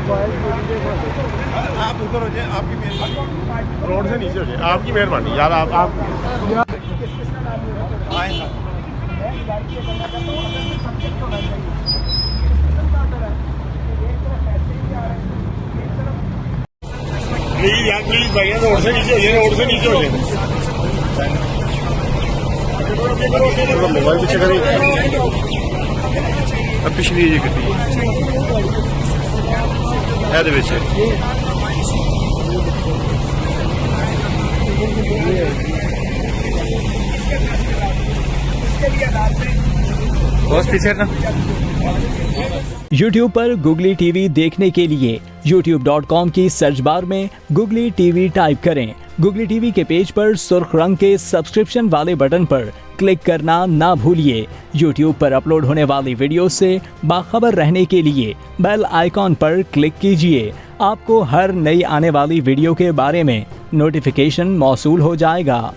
आप ऊपर हो जाए, आपकी मेहरबानी, रोड से नीचे हो जाए, आपकी मेहरबानी यार। आप आएगा प्लीज यार, प्लीज भैया, रोड से नीचे हो जाए, रोड से नीचे हो जाए। मोबाइल पीछे करें, अब पिछली ये गड्डी बस पीछे ना। YouTube पर गुगली टीवी देखने के लिए youtube.com की सर्च बार में गुगली टीवी टाइप करें। गुगली टीवी के पेज पर सुर्ख रंग के सब्सक्रिप्शन वाले बटन पर क्लिक करना ना भूलिए। YouTube पर अपलोड होने वाली वीडियो से बाखबर रहने के लिए बेल आइकॉन पर क्लिक कीजिए। आपको हर नई आने वाली वीडियो के बारे में नोटिफिकेशन मौसूल हो जाएगा।